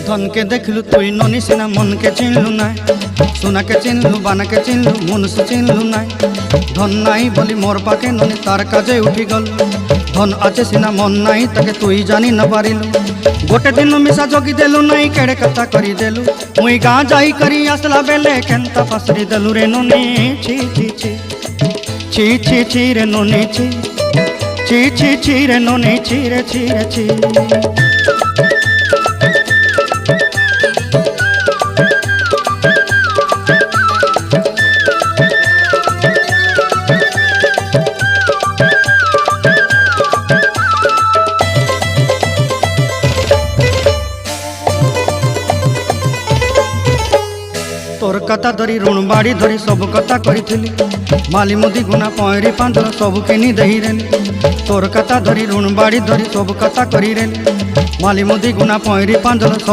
धन के देखलु तुई ननी सिना मन के चिन्हलु ना सोना के चिन्हलु बाना के चिन्हलु मनुष्य चिन्हलु ना धन नाई बोली मोर पाके ननी तार काजे उठी गल धन आचे सिना मन नाई ताके तुई जानी न पारिलु गोटे दिन मिसा जगी देलु नाई केड़े कथा करी देलु मुई गाँ जाई करी आसला बेले केंता पासरी देलु रे ननी छी छी छी छी छी छी रे ननी छी छी छी छी रे ननी छी रे छी रे छी। तोर कथा धरी ऋण बाड़ी धरी सब कथा करी माली मुदी गुना पयरी पांदर सब किनी दही रेली तोर कथा धरी ऋण बाड़ी धरी सब कथा करी रेली माली मुदी गुना पयरी पांदर सब